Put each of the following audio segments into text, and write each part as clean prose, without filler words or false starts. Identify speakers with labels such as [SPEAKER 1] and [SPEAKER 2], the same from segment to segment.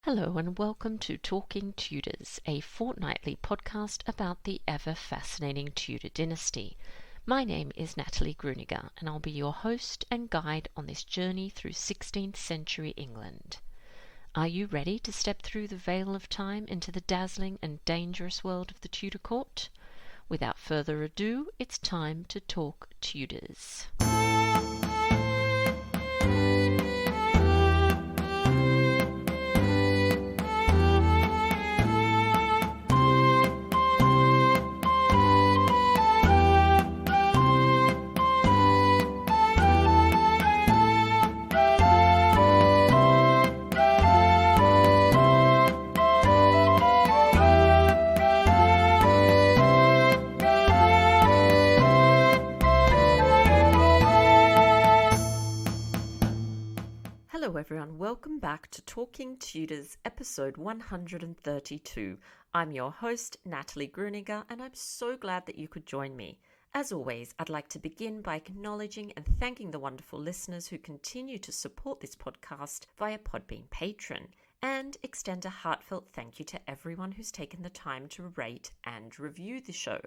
[SPEAKER 1] Hello and welcome to Talking Tudors, a fortnightly podcast about the ever-fascinating Tudor dynasty. My name is Natalie Grueninger and I'll be your host and guide on this journey through 16th century England. Are you ready to step through the veil of time into the dazzling and dangerous world of the Tudor court? Without further ado, it's time to talk Tudors. Hello everyone, welcome back to Talking Tudors, episode 132. I'm your host, Natalie Grueninger, and I'm so glad that you could join me. As always, I'd like to begin by acknowledging and thanking the wonderful listeners who continue to support this podcast via Podbean Patron, and extend a heartfelt thank you to everyone who's taken the time to rate and review the show.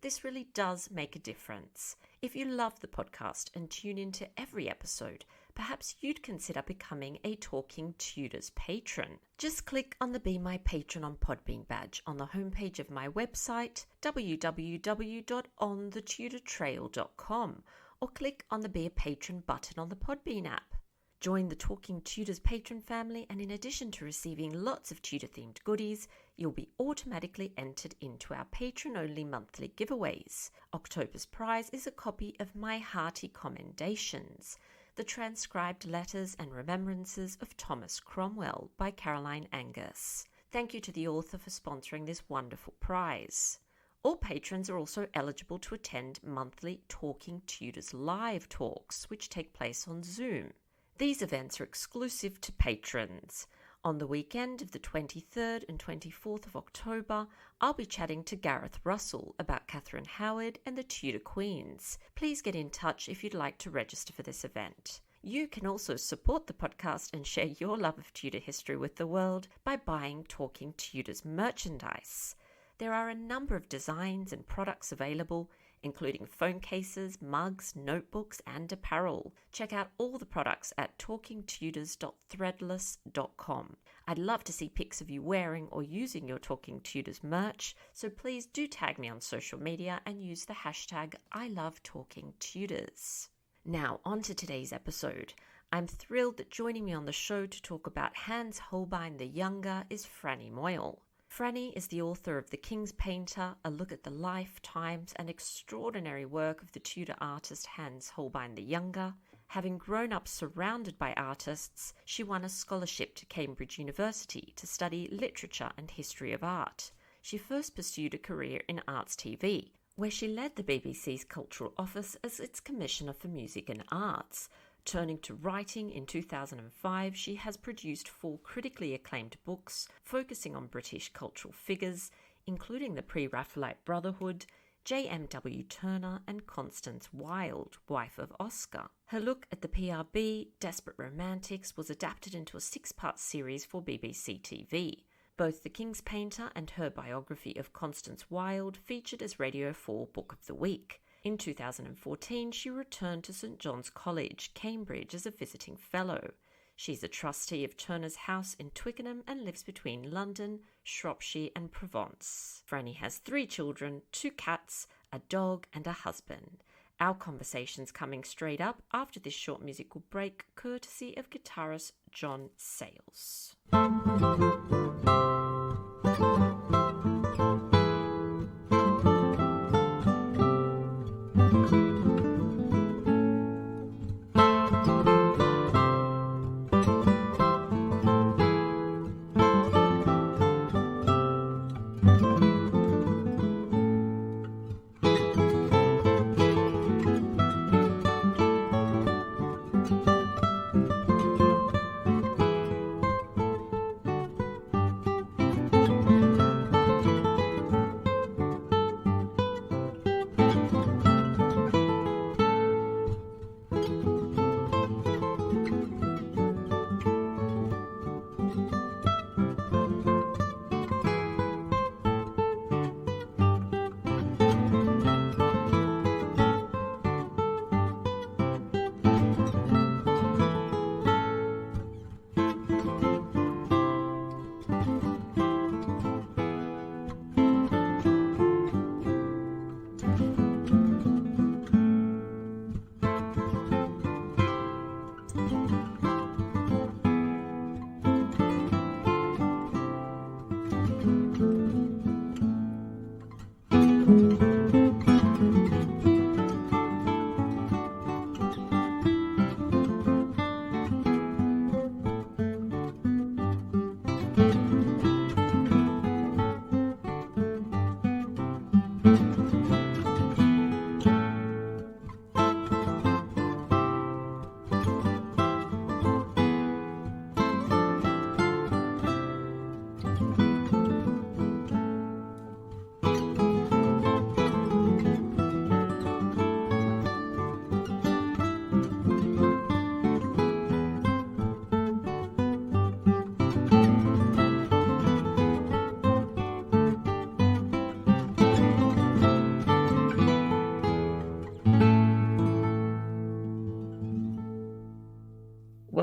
[SPEAKER 1] This really does make a difference. If you love the podcast and tune into every episode, perhaps you'd consider becoming a Talking Tudors patron. Just click on the Be My Patron on Podbean badge on the homepage of my website, www.onthetudortrail.com, or click on the Be a Patron button on the Podbean app. Join the Talking Tudors patron family, and in addition to receiving lots of Tudor-themed goodies, you'll be automatically entered into our patron-only monthly giveaways. October's prize is a copy of My Hearty Commendations, the transcribed letters and remembrances of Thomas Cromwell by Caroline Angus. Thank you to the author for sponsoring this wonderful prize. All patrons are also eligible to attend monthly Talking Tudors live talks, which take place on Zoom. These events are exclusive to patrons. On the weekend of the 23rd and 24th of October, I'll be chatting to Gareth Russell about Catherine Howard and the Tudor Queens. Please get in touch if you'd like to register for this event. You can also support the podcast and share your love of Tudor history with the world by buying Talking Tudors merchandise. There are a number of designs and products available, including phone cases, mugs, notebooks, and apparel. Check out all the products at talkingtudors.threadless.com. I'd love to see pics of you wearing or using your Talking Tudors merch, so please do tag me on social media and use the hashtag #ILoveTalkingTudors. Now, on to today's episode. I'm thrilled that joining me on the show to talk about Hans Holbein the Younger is Franny Moyle. Franny is the author of The King's Painter, a look at the life, times and extraordinary work of the Tudor artist Hans Holbein the Younger. Having grown up surrounded by artists, she won a scholarship to Cambridge University to study literature and history of art. She first pursued a career in Arts TV, where she led the BBC's Cultural Office as its Commissioner for Music and Arts. Turning to writing in 2005, she has produced 4 critically acclaimed books focusing on British cultural figures, including the Pre-Raphaelite Brotherhood, J.M.W. Turner and Constance Wilde, wife of Oscar. Her look at the PRB, Desperate Romantics, was adapted into a 6-part series for BBC TV. Both The King's Painter and her biography of Constance Wilde featured as Radio 4 Book of the Week. In 2014, she returned to St John's College, Cambridge, as a visiting fellow. She's a trustee of Turner's House in Twickenham and lives between London, Shropshire and Provence. Franny has 3 children, 2 cats, a dog and a husband. Our conversation's coming straight up after this short musical break, courtesy of guitarist Jon Sayles.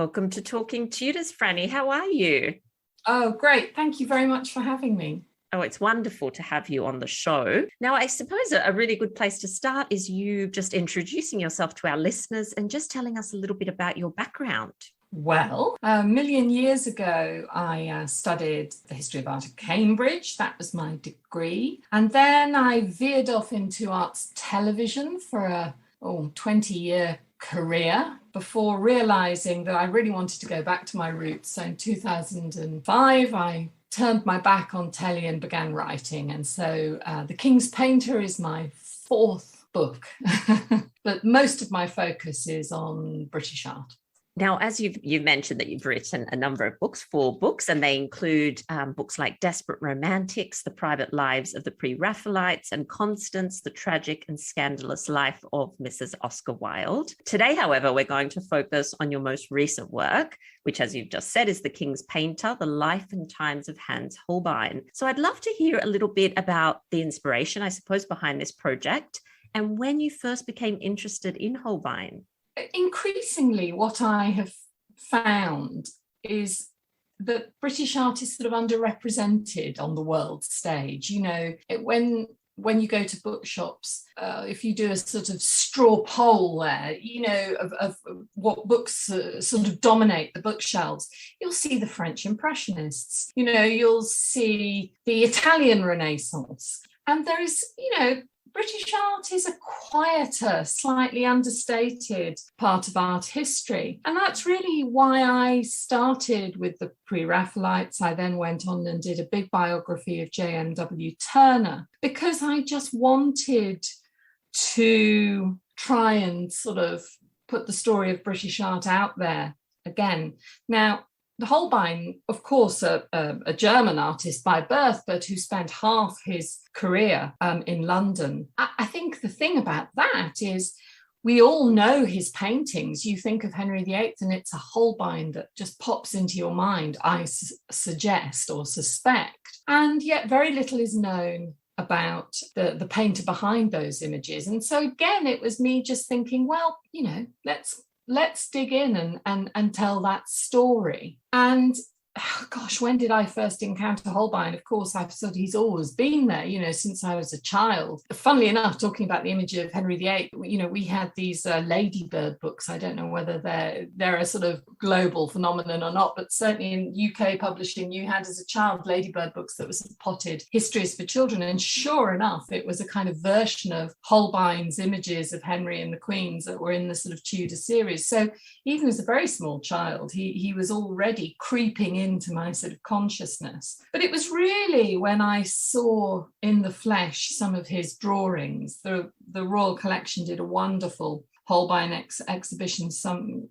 [SPEAKER 1] Welcome to Talking Tudors, Franny. How are you?
[SPEAKER 2] Oh, great. Thank you very much for having me.
[SPEAKER 1] Oh, it's wonderful to have you on the show. Now, I suppose a really good place to start is you just introducing yourself to our listeners and just telling us a little bit about your background.
[SPEAKER 2] Well, a million years ago, I studied the history of art at Cambridge. That was my degree. And then I veered off into arts television for a 20-year career before realizing that I really wanted to go back to my roots. So in 2005, I turned my back on telly and began writing. And so The King's Painter is my fourth book. But most of my focus is on British art.
[SPEAKER 1] Now, as you've mentioned that you've written a number of books, 4 books, and they include books like Desperate Romantics, The Private Lives of the Pre-Raphaelites, and Constance, The Tragic and Scandalous Life of Mrs. Oscar Wilde. Today, however, we're going to focus on your most recent work, which, as you've just said, is The King's Painter, The Life and Times of Hans Holbein. So I'd love to hear a little bit about the inspiration, I suppose, behind this project and when you first became interested in Holbein.
[SPEAKER 2] Increasingly, what I have found is that British art is sort of underrepresented on the world stage. You know, when you go to bookshops, if you do a sort of straw poll there, you know, of what books sort of dominate the bookshelves, you'll see the French Impressionists, you know, you'll see the Italian Renaissance. And there is, you know, British art is a quieter, slightly understated part of art history. And that's really why I started with the Pre-Raphaelites. I then went on and did a big biography of J.M.W. Turner, because I just wanted to try and sort of put the story of British art out there again. Now, Holbein, of course, a German artist by birth, but who spent half his career in London. I think the thing about that is we all know his paintings. You think of Henry VIII and it's a Holbein that just pops into your mind, I suggest or suspect. And yet very little is known about the painter behind those images. And so again, it was me just thinking, well, you know, let's dig in and tell that story. And gosh, when did I first encounter Holbein? Of course, he's always been there, you know, since I was a child. Funnily enough, talking about the image of Henry VIII, you know, we had these ladybird books. I don't know whether they're a sort of global phenomenon or not, but certainly in UK publishing, you had as a child ladybird books that were sort of potted histories for children. And sure enough, it was a kind of version of Holbein's images of Henry and the Queens that were in the sort of Tudor series. So even as a very small child, he was already creeping into my sort of consciousness. But it was really when I saw in the flesh some of his drawings. The Royal Collection did a wonderful Holbein exhibition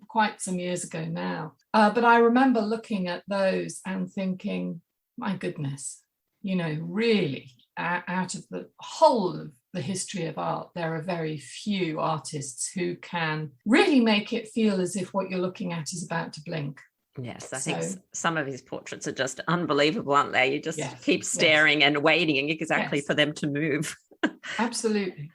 [SPEAKER 2] quite some years ago now. But I remember looking at those and thinking, my goodness, you know, really, out of the whole of the history of art, there are very few artists who can really make it feel as if what you're looking at is about to blink.
[SPEAKER 1] Yes, I think some of his portraits are just unbelievable, aren't they? You just keep staring and waiting exactly for them to move.
[SPEAKER 2] Absolutely.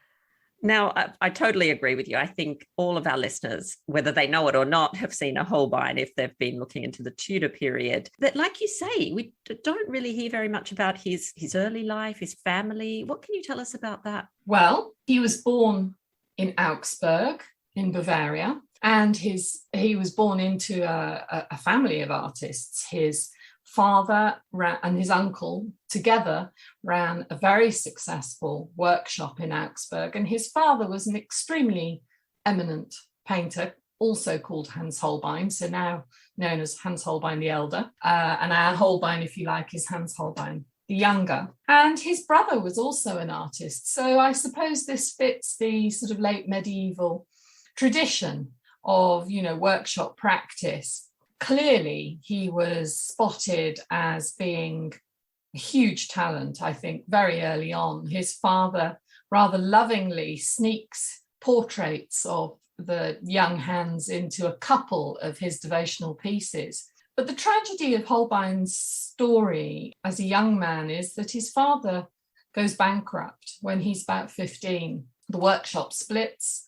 [SPEAKER 1] Now, I totally agree with you. I think all of our listeners, whether they know it or not, have seen a Holbein if they've been looking into the Tudor period. But like you say, we don't really hear very much about his early life, his family. What can you tell us about that?
[SPEAKER 2] Well, he was born in Augsburg in Bavaria. And he was born into a family of artists. His father and his uncle together ran a very successful workshop in Augsburg. And his father was an extremely eminent painter, also called Hans Holbein, so now known as Hans Holbein the Elder. And our Holbein, if you like, is Hans Holbein the Younger. And his brother was also an artist. So I suppose this fits the sort of late medieval tradition of, you know, workshop practice. Clearly, he was spotted as being a huge talent, I think, very early on. His father rather lovingly sneaks portraits of the young Hans into a couple of his devotional pieces. But the tragedy of Holbein's story as a young man is that his father goes bankrupt when he's about 15. The workshop splits.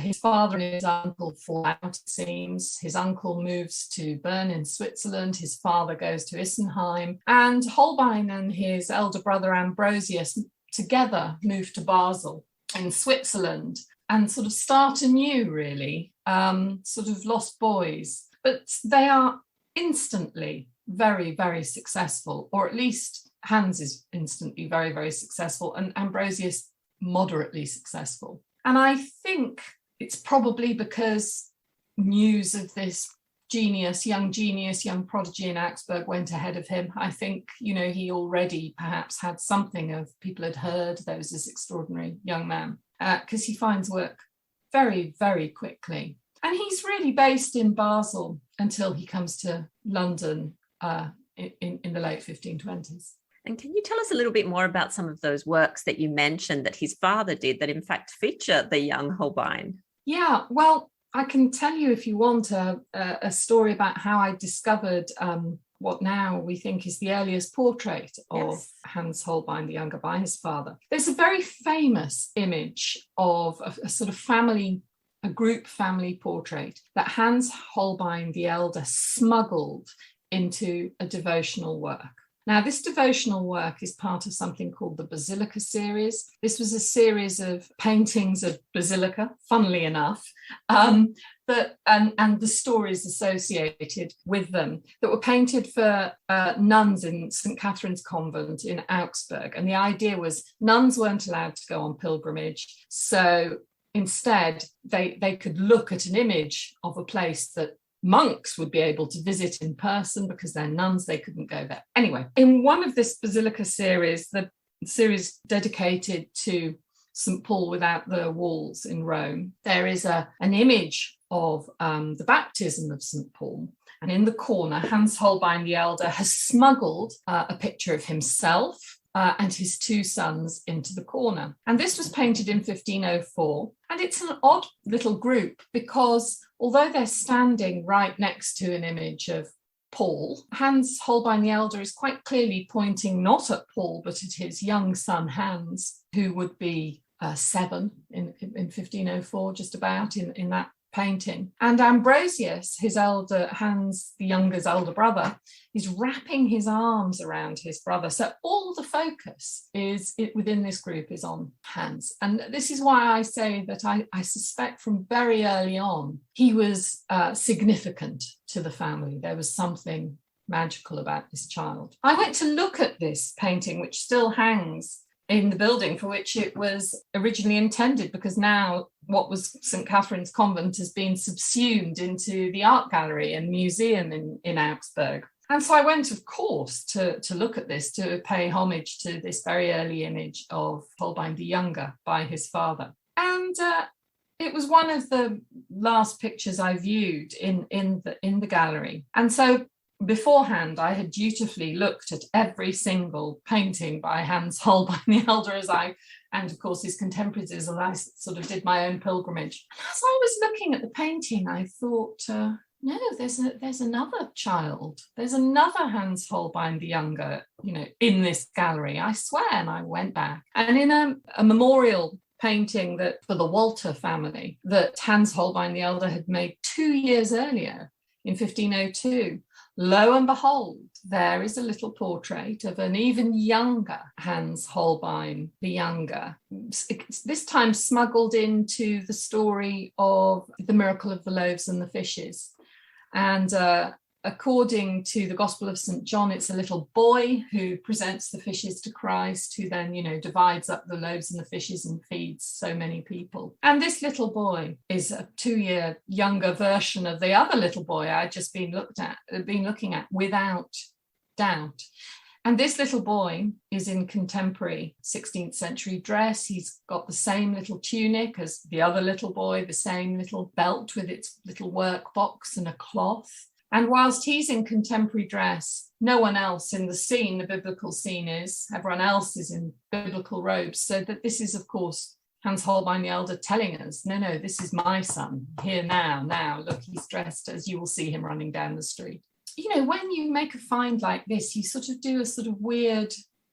[SPEAKER 2] His father and his uncle fall out, it seems. His uncle moves to Bern in Switzerland. His father goes to Issenheim. And Holbein and his elder brother Ambrosius together move to Basel in Switzerland and sort of start anew, really, sort of lost boys. But they are instantly very, very successful, or at least Hans is instantly very, very successful, and Ambrosius moderately successful. And I think it's probably because news of this young prodigy in Augsburg went ahead of him. I think, he already perhaps had something of people had heard there was this extraordinary young man, because he finds work very, very quickly. And he's really based in Basel until he comes to London in the late 1520s.
[SPEAKER 1] And can you tell us a little bit more about some of those works that you mentioned that his father did that in fact feature the young Holbein?
[SPEAKER 2] Yeah, well, I can tell you if you want a story about how I discovered what now we think is the earliest portrait of Hans Holbein the Younger by his father. There's a very famous image of a sort of a group family portrait that Hans Holbein the Elder smuggled into a devotional work. Now, this devotional work is part of something called the Basilica series. This was a series of paintings of Basilica, funnily enough, and the stories associated with them that were painted for nuns in St. Catherine's Convent in Augsburg. And the idea was nuns weren't allowed to go on pilgrimage. So instead, they could look at an image of a place that monks would be able to visit in person because they're nuns, they couldn't go there. Anyway, in one of this Basilica series, the series dedicated to St. Paul without the walls in Rome, there is an image of the baptism of St. Paul. And in the corner, Hans Holbein the Elder has smuggled a picture of himself and his two sons into the corner. And this was painted in 1504. And it's an odd little group because although they're standing right next to an image of Paul, Hans Holbein the Elder is quite clearly pointing not at Paul, but at his young son Hans, who would be 7 in 1504, just about in that painting. And Ambrosius, Hans the Younger's elder brother, is wrapping his arms around his brother. So all the focus within this group is on Hans. And this is why I say that I suspect from very early on, he was significant to the family. There was something magical about this child. I went to look at this painting, which still hangs in the building for which it was originally intended, because now what was St. Catherine's Convent has been subsumed into the art gallery and museum in Augsburg. And so I went, of course, to look at this, to pay homage to this very early image of Holbein the Younger by his father. And it was one of the last pictures I viewed in the gallery. And so beforehand, I had dutifully looked at every single painting by Hans Holbein the Elder and of course his contemporaries, as I sort of did my own pilgrimage. As I was looking at the painting, I thought, no, there's another child. There's another Hans Holbein the Younger, in this gallery, I swear. And I went back, and in a memorial painting that for the Walter family that Hans Holbein the Elder had made 2 years earlier in 1502, lo and behold, there is a little portrait of an even younger Hans Holbein the Younger, this time smuggled into the story of the miracle of the loaves and the fishes. And according to the Gospel of St. John, it's a little boy who presents the fishes to Christ, who then, divides up the loaves and the fishes and feeds so many people. And this little boy is a 2-year younger version of the other little boy I'd just been looking at, without doubt. And this little boy is in contemporary 16th century dress. He's got the same little tunic as the other little boy, the same little belt with its little work box and a cloth. And whilst he's in contemporary dress, no one else in the biblical scene is. Everyone else is in biblical robes. So that this is, of course, Hans Holbein the Elder telling us, no, this is my son, here now, look, he's dressed as you will see him running down the street. When you make a find like this, you sort of do a sort of weird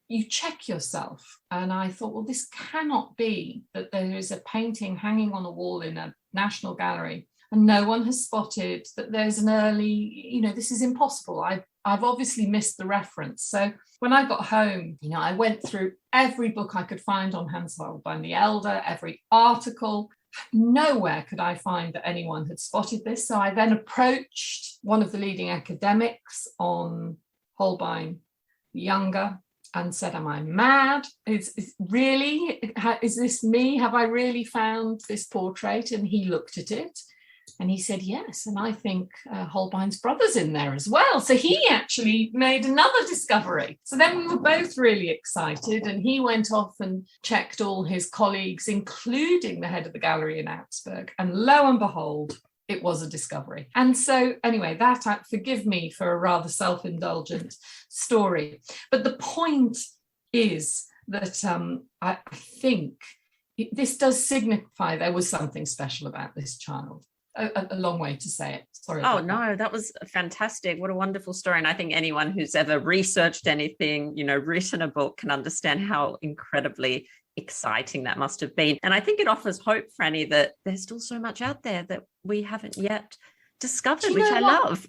[SPEAKER 2] you check yourself. And I thought, well, this cannot be that there is a painting hanging on a wall in a national gallery and no one has spotted that there's an early, this is impossible. I've obviously missed the reference. So when I got home, I went through every book I could find on Hans Holbein the Elder, every article. Nowhere could I find that anyone had spotted this. So I then approached one of the leading academics on Holbein the Younger and said, am I mad? Is this me? Have I really found this portrait? And he looked at it and he said, yes. And I think Holbein's brother's in there as well. So he actually made another discovery. So then we were both really excited, and he went off and checked all his colleagues, including the head of the gallery in Augsburg. And lo and behold, it was a discovery. And so anyway, forgive me for a rather self-indulgent story. But the point is that I think this does signify there was something special about this child. A long way to say it. Sorry.
[SPEAKER 1] Oh, no, that was fantastic. What a wonderful story. And I think anyone who's ever researched anything, written a book can understand how incredibly exciting that must have been. And I think it offers hope, Franny, that there's still so much out there that we haven't yet discovered, which I love.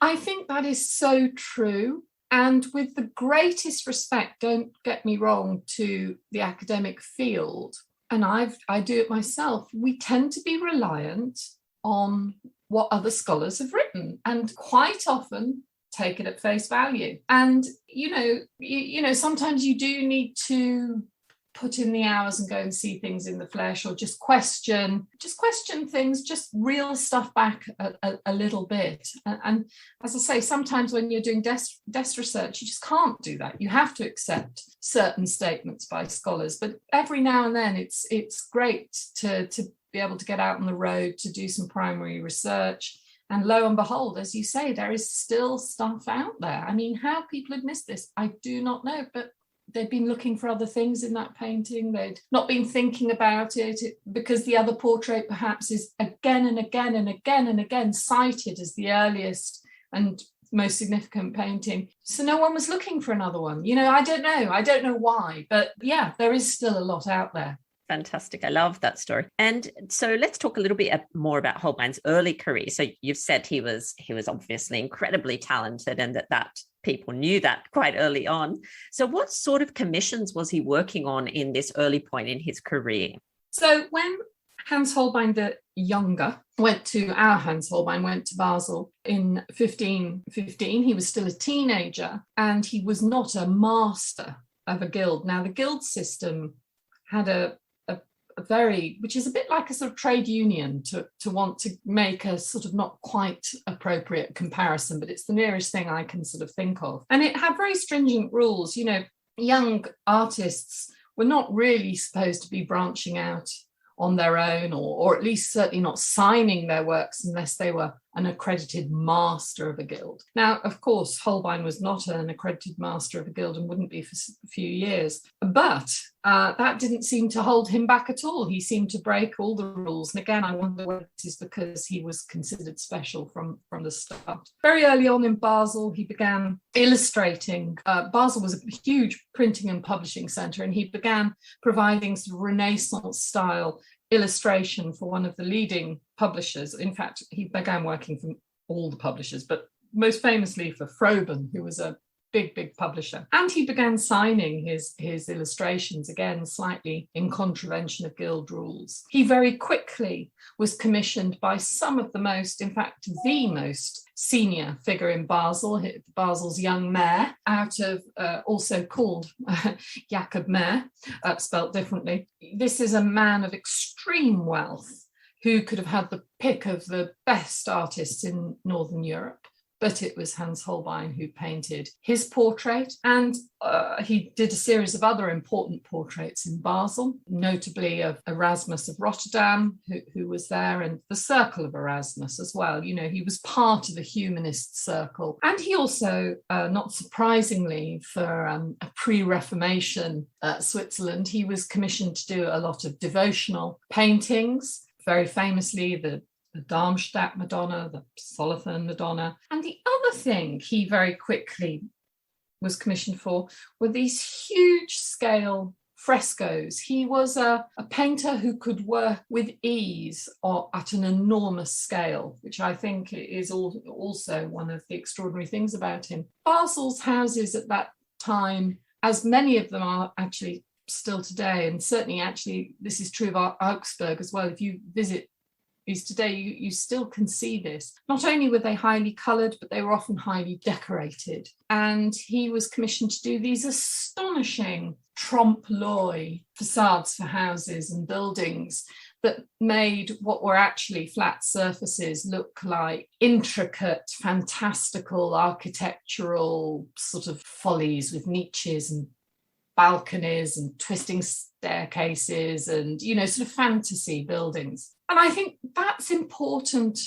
[SPEAKER 2] I think that is so true. And with the greatest respect, don't get me wrong, to the academic field, and I do it myself, we tend to be reliant on what other scholars have written, and quite often take it at face value. And sometimes you do need to put in the hours and go and see things in the flesh, or just question things, just reel stuff back a little bit. And as I say, sometimes when you're doing desk research, you just can't do that. You have to accept certain statements by scholars. But every now and then it's great to be able to get out on the road to do some primary research. And lo and behold, as you say, there is still stuff out there. I mean, how people have missed this, I do not know, but they'd been looking for other things in that painting. They'd not been thinking about it because the other portrait perhaps is again and again and again and again cited as the earliest and most significant painting. So no one was looking for another one. I don't know why, but yeah, there is still a lot out there.
[SPEAKER 1] Fantastic. I love that story. And so let's talk a little bit more about Holbein's early career. So you've said he was obviously incredibly talented, and that people knew that quite early on. So what sort of commissions was he working on in this early point in his career?
[SPEAKER 2] So when Hans Holbein the Younger went to Basel in 1515, he was still a teenager, and he was not a master of a guild. Now, the guild system had which is a bit like a sort of trade union, to want to make a sort of not quite appropriate comparison, but it's the nearest thing I can sort of think of. And it had very stringent rules. Young artists were not really supposed to be branching out on their own, or at least certainly not signing their works unless they were an accredited master of a guild. Now, of course, Holbein was not an accredited master of a guild and wouldn't be for a few years, but that didn't seem to hold him back at all. He seemed to break all the rules. And again, I wonder whether it is because he was considered special from the start. Very early on in Basel, he began illustrating. Basel was a huge printing and publishing centre, and he began providing sort of Renaissance style illustration for one of the leading publishers. In fact, he began working for all the publishers, but most famously for Froben, who was a big publisher. And he began signing his illustrations, again, slightly in contravention of guild rules. He very quickly was commissioned by some of the most, in fact, the most senior figure in Basel, Basel's young mayor, out of also called Jacob Mayer, spelt differently. This is a man of extreme wealth who could have had the pick of the best artists in Northern Europe. But it was Hans Holbein who painted his portrait, and he did a series of other important portraits in Basel, notably of Erasmus of Rotterdam, who was there, and the circle of Erasmus as well. He was part of a humanist circle. And he also, not surprisingly, for a pre-Reformation Switzerland, he was commissioned to do a lot of devotional paintings, very famously the Darmstadt Madonna, the Solothurn Madonna. And the other thing he very quickly was commissioned for were these huge scale frescoes. He was a painter who could work with ease or at an enormous scale, which I think is also one of the extraordinary things about him. Basel's houses at that time, as many of them are actually still today, and certainly actually this is true of Augsburg as well. If you visit these today, you still can see this. Not only were they highly coloured, but they were often highly decorated. And he was commissioned to do these astonishing trompe-l'oeil facades for houses and buildings that made what were actually flat surfaces look like intricate, fantastical architectural sort of follies with niches and balconies and twisting staircases and, sort of fantasy buildings. And I think that's important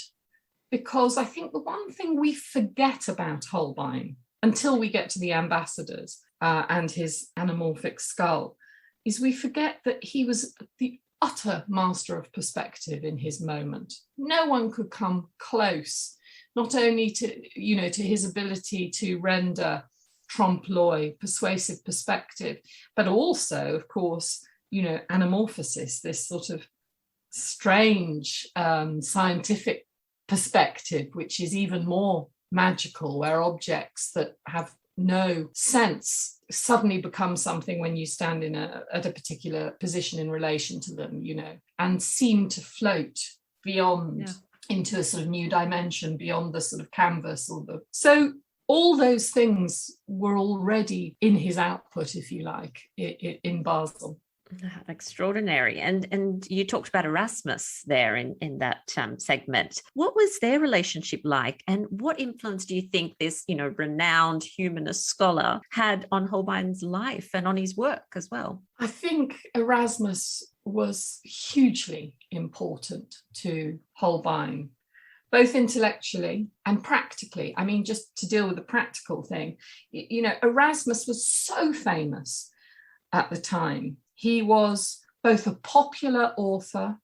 [SPEAKER 2] because I think the one thing we forget about Holbein until we get to the ambassadors and his anamorphic skull is we forget that he was the utter master of perspective in his moment. No one could come close, not only to his ability to render trompe-l'oeil, persuasive perspective, but also, of course, anamorphosis, this sort of strange scientific perspective, which is even more magical, where objects that have no sense suddenly become something when you stand at a particular position in relation to them, and seem to float beyond into a sort of new dimension beyond the sort of canvas so all those things were already in his output, if you like, in Basel.
[SPEAKER 1] Extraordinary. And you talked about Erasmus there in that segment. What was their relationship like, and what influence do you think this renowned humanist scholar had on Holbein's life and on his work as well?
[SPEAKER 2] I think Erasmus was hugely important to Holbein, both intellectually and practically. I mean, just to deal with the practical thing, Erasmus was so famous at the time. He was both a popular author,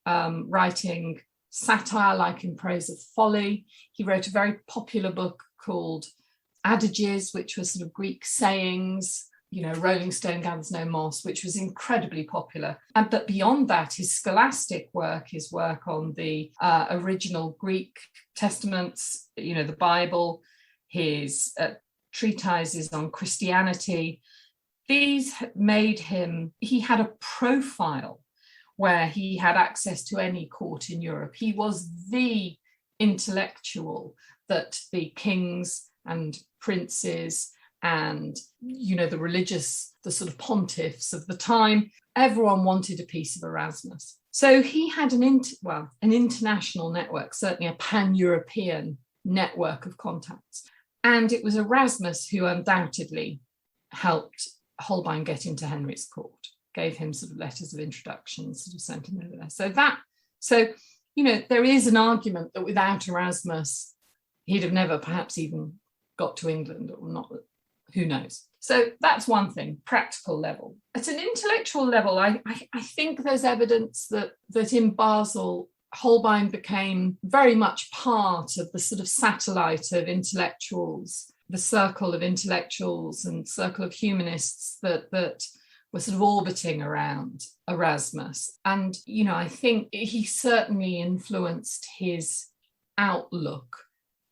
[SPEAKER 2] writing satire like In Praise of Folly. He wrote a very popular book called Adages, which was sort of Greek sayings, Rolling Stone gathers no moss, which was incredibly popular. But beyond that, his scholastic work, his work on the original Greek testaments, the Bible, his treatises on Christianity, these made him, he had a profile where he had access to any court in Europe. He was the intellectual that the kings and princes and, the sort of pontiffs of the time, everyone wanted a piece of Erasmus. So he had an international network, certainly a pan-European network of contacts. And it was Erasmus who undoubtedly helped Holbein get into Henry's court, gave him sort of letters of introduction, sort of sent him over there. So there is an argument that without Erasmus, he'd have never perhaps even got to England, or not, who knows. So that's one thing, practical level. At an intellectual level, I think there's evidence that in Basel, Holbein became very much part of the sort of satellite of intellectuals, the circle of intellectuals and circle of humanists that were sort of orbiting around Erasmus. And, I think he certainly influenced his outlook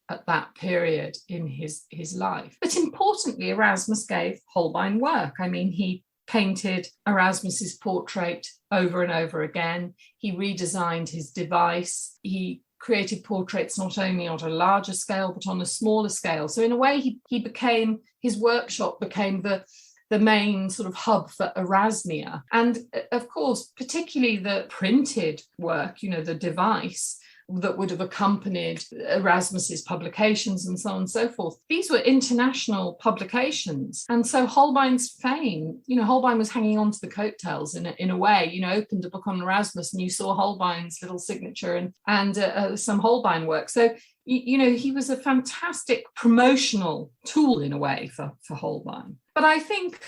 [SPEAKER 2] at that period in his life. But importantly, Erasmus gave Holbein work. I mean, he painted Erasmus's portrait over and over again. He redesigned his device. He created portraits not only on a larger scale, but on a smaller scale. So in a way, his workshop became the main sort of hub for Erasmia. And of course, particularly the printed work, the device that would have accompanied Erasmus's publications and so on and so forth. These were international publications. And so Holbein's fame, Holbein was hanging on to the coattails in a way, opened a book on Erasmus and you saw Holbein's little signature and some Holbein work. So, he was a fantastic promotional tool in a way for Holbein. But I think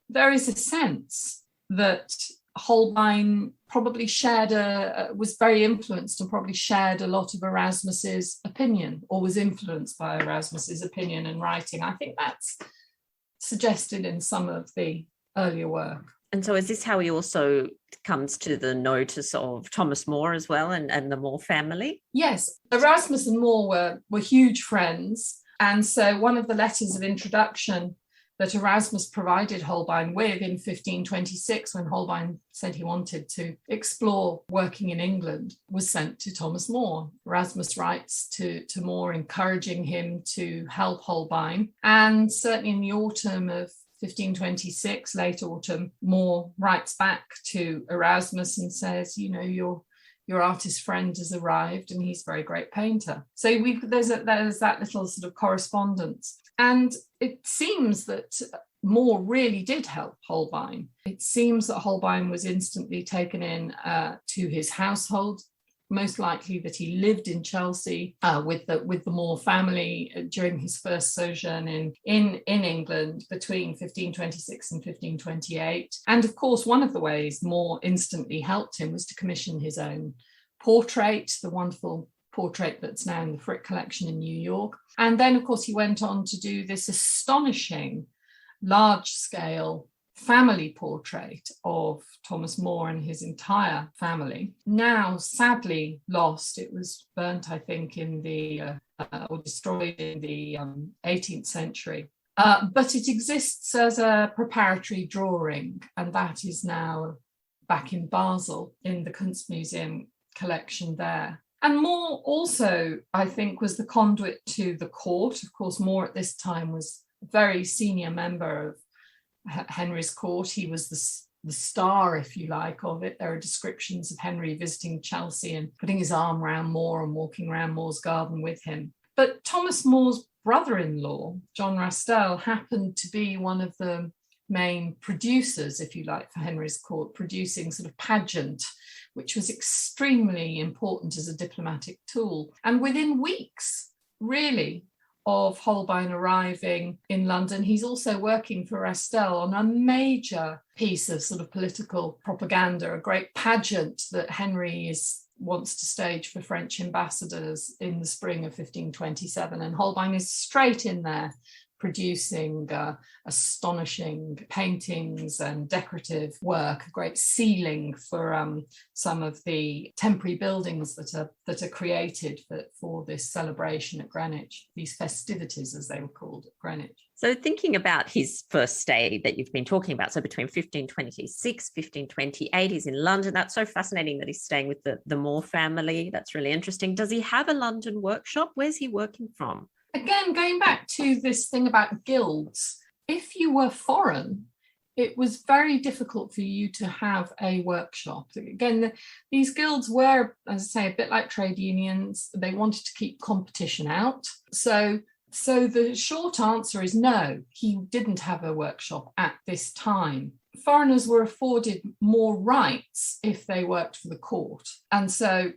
[SPEAKER 2] there is a sense that Holbein probably was very influenced and probably shared a lot of Erasmus's opinion, or was influenced by Erasmus's opinion and writing. I think suggested in some of the earlier work.
[SPEAKER 1] And so is this how he also comes to the notice of Thomas More as well and the More family?
[SPEAKER 2] Yes, Erasmus and More were huge friends. And so one of the letters of introduction that Erasmus provided Holbein with in 1526, when Holbein said he wanted to explore working in England, was sent to Thomas More. Erasmus writes to More, encouraging him to help Holbein. And certainly in the autumn of 1526, late autumn, More writes back to Erasmus and says, you know, your artist friend has arrived and he's a very great painter. So there's that little sort of correspondence. And it seems that More really did help Holbein. It seems that Holbein was instantly taken in to his household, most likely that he lived in Chelsea with the More family during his first sojourn in England between 1526 and 1528. And of course, one of the ways More instantly helped him was to commission his own portrait, the wonderful portrait that's now in the Frick collection in New York. And then, of course, he went on to do this astonishing large-scale family portrait of Thomas More and his entire family, now sadly lost. It was burnt, I think, in the or destroyed in the 18th century. But it exists as a preparatory drawing, and that is now back in Basel in the Kunstmuseum collection there. And More also, I think, was the conduit to the court. Of course, More at this time was a very senior member of Henry's court. He was the star, if you like, of it. There are descriptions of Henry visiting Chelsea and putting his arm around More and walking around More's garden with him. But Thomas More's brother-in-law, John Rastell, happened to be one of the main producers, if you like, for Henry's court, producing sort of pageant, which was extremely important as a diplomatic tool. And within weeks, really, of Holbein arriving in London, he's also working for Rastell on a major piece of sort of political propaganda, a great pageant that Henry wants to stage for French ambassadors in the spring of 1527. And Holbein is straight in there, producing astonishing paintings and decorative work, a great ceiling for some of the temporary buildings that are created for this celebration at Greenwich, these festivities as they were called at Greenwich.
[SPEAKER 1] So thinking about his first stay that you've been talking about, so between 1526, 1528, he's in London. That's so fascinating that he's staying with the More family. That's really interesting. Does he have a London workshop? Where's he working from?
[SPEAKER 2] Again, going back to this thing about guilds, if you were foreign, it was very difficult for you to have a workshop. Again, these guilds were, as I say, a bit like trade unions. They wanted to keep competition out. So the short answer is no, he didn't have a workshop at this time. Foreigners were afforded more rights if they worked for the court. And so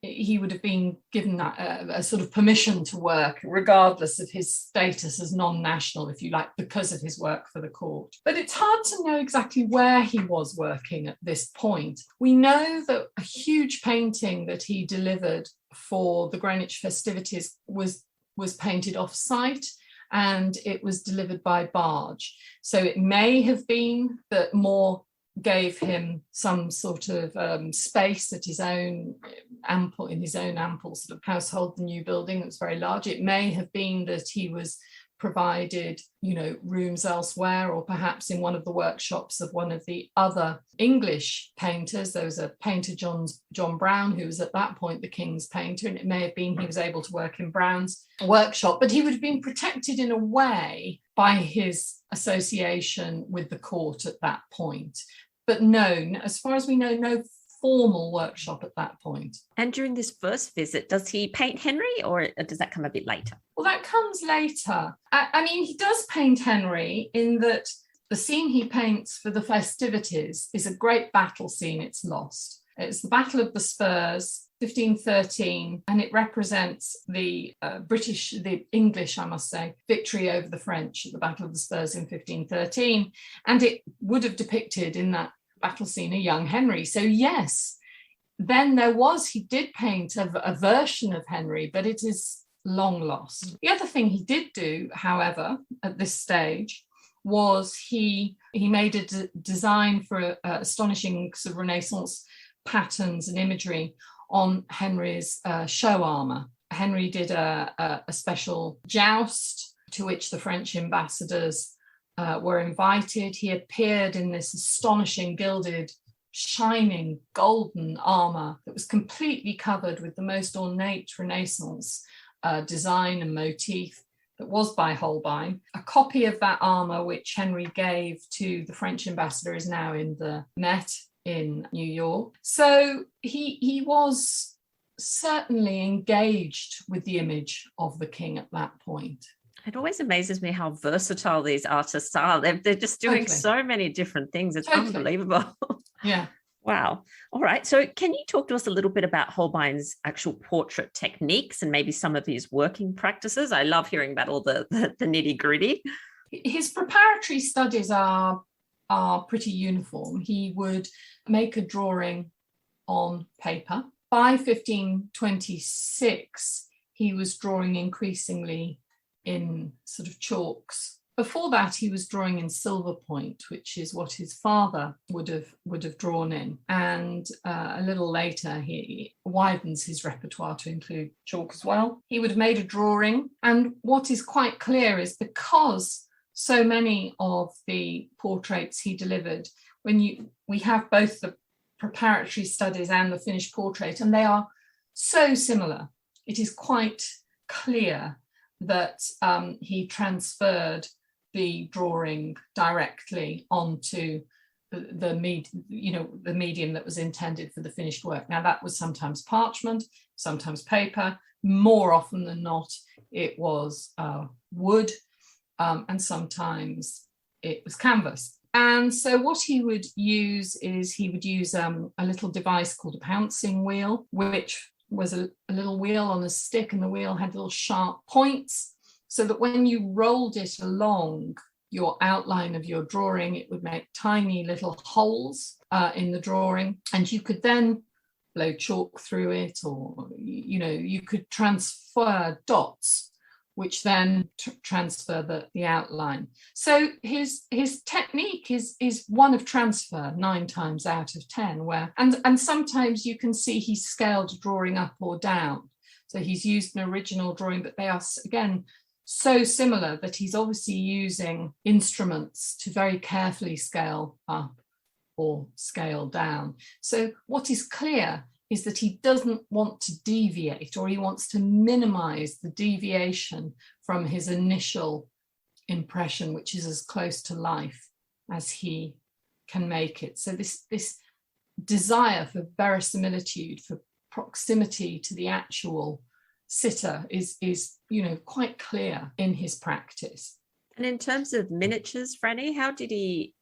[SPEAKER 2] he would have been given a sort of permission to work regardless of his status as non-national, if you like, because of his work for the court. But it's hard to know exactly where he was working at this point. We know that a huge painting that he delivered for the Greenwich festivities was painted off-site, and it was delivered by barge. So it may have been that More gave him some sort of space at his own ample sort of household, the new building that was very large. It may have been that he was provided, rooms elsewhere, or perhaps in one of the workshops of one of the other English painters. There was a painter, John Brown, who was at that point the king's painter, and it may have been he was able to work in Brown's workshop, but he would have been protected in a way by his association with the court at that point. But no, as far as we know, no formal workshop at that point.
[SPEAKER 1] And during this first visit, does he paint Henry, or does that come a bit later?
[SPEAKER 2] Well, that comes later. I mean, he does paint Henry in that the scene he paints for the festivities is a great battle scene. It's lost. It's the Battle of the Spurs, 1513, and it represents the English, I must say, victory over the French at the Battle of the Spurs in 1513. And it would have depicted in that battle scene a young Henry. So yes, then he did paint a version of Henry, but it is long lost. The other thing he did do, however, at this stage, was he made a design for astonishing sort of Renaissance patterns and imagery on Henry's show armour. Henry did a special joust to which the French ambassadors were invited. He appeared in this astonishing gilded, shining, golden armour that was completely covered with the most ornate Renaissance design and motif that was by Holbein. A copy of that armour, which Henry gave to the French ambassador, is now in the Met in New York. So he was certainly engaged with the image of the king at that point.
[SPEAKER 1] It always amazes me how versatile these artists are. They're just doing so many different things. It's unbelievable.
[SPEAKER 2] Yeah.
[SPEAKER 1] Wow. All right. So can you talk to us a little bit about Holbein's actual portrait techniques and maybe some of his working practices? I love hearing about all the nitty gritty.
[SPEAKER 2] His preparatory studies are pretty uniform. He would make a drawing on paper. By 1526, he was drawing increasingly in sort of chalks. Before that, he was drawing in silver point, which is what his father would have drawn in. And a little later, he widens his repertoire to include chalk as well. He would have made a drawing. And what is quite clear is because so many of the portraits he delivered, we have both the preparatory studies and the finished portrait, and they are so similar, it is quite clear that he transferred the drawing directly onto the medium that was intended for the finished work. Now, that was sometimes parchment, sometimes paper. More often than not, it was wood, and sometimes it was canvas. And so what he would use is a little device called a pouncing wheel, which was a little wheel on a stick, and the wheel had little sharp points, so that when you rolled it along your outline of your drawing, it would make tiny little holes in the drawing, and you could then blow chalk through it, or you could transfer dots, which then transfer the outline. So his technique is one of transfer 9 times out of 10, and sometimes you can see he's scaled a drawing up or down. So he's used an original drawing, but they are, again, so similar that he's obviously using instruments to very carefully scale up or scale down. So what is clear is that he doesn't want to deviate, or he wants to minimize the deviation from his initial impression, which is as close to life as he can make it. So this desire for verisimilitude, for proximity to the actual sitter is quite clear in his practice.
[SPEAKER 1] And in terms of miniatures, Franny, how did he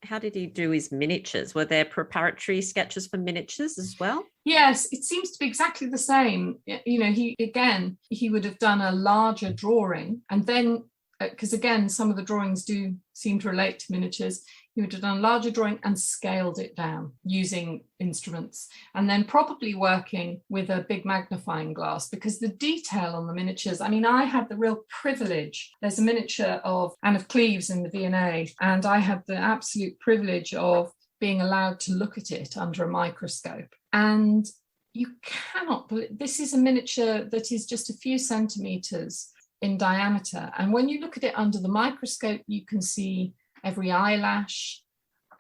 [SPEAKER 1] do his miniatures? Were there preparatory sketches for miniatures as well?
[SPEAKER 2] Yes, it seems to be exactly the same. He would have done a larger drawing, and then, because again, some of the drawings do seem to relate to miniatures, he would have done a larger drawing and scaled it down using instruments, and then probably working with a big magnifying glass, because the detail on the miniatures, I had the real privilege. There's a miniature of Anne of Cleves in the V&A, and I had the absolute privilege of being allowed to look at it under a microscope. And you cannot believe, this is a miniature that is just a few centimeters in diameter. And when you look at it under the microscope, you can see every eyelash,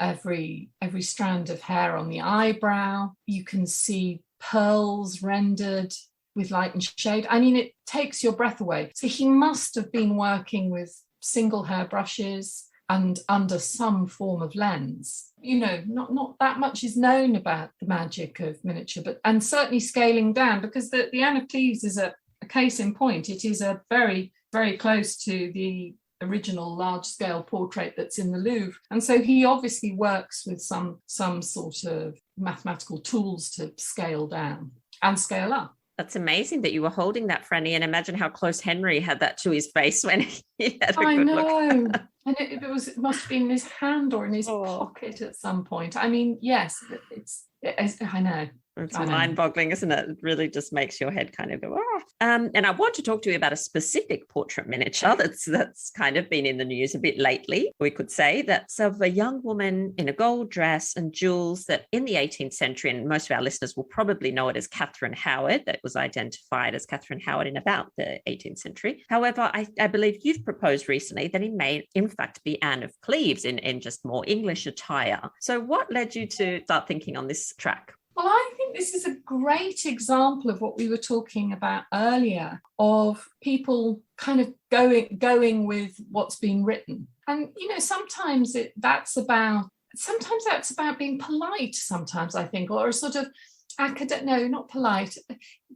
[SPEAKER 2] every strand of hair on the eyebrow. You can see pearls rendered with light and shade. It takes your breath away. So he must have been working with single hair brushes and under some form of lens. Not that much is known about the magic of miniature, and certainly scaling down, because the Anne of Cleves is a case in point. It is a very, very close to the original large-scale portrait that's in the Louvre. And so he obviously works with some sort of mathematical tools to scale down and scale up.
[SPEAKER 1] That's amazing that you were holding that, Franny, and imagine how close Henry had that to his face when he had a good look. And it must have been in his hand or in his pocket at some point. Yes,
[SPEAKER 2] I know.
[SPEAKER 1] It's mind-boggling, isn't it? It really just makes your head kind of go, oh. And I want to talk to you about a specific portrait miniature that's kind of been in the news a bit lately, we could say. That's of a young woman in a gold dress and jewels that in the 18th century, and most of our listeners will probably know it as Catherine Howard, that was identified as Catherine Howard in about the 18th century. However, I believe you've proposed recently that it may in fact be Anne of Cleves in just more English attire. So what led you to start thinking on this track?
[SPEAKER 2] Well, I think this is a great example of what we were talking about earlier, of people kind of going with what's been written. And, sometimes that's about being polite, sometimes I think, or a sort of not polite.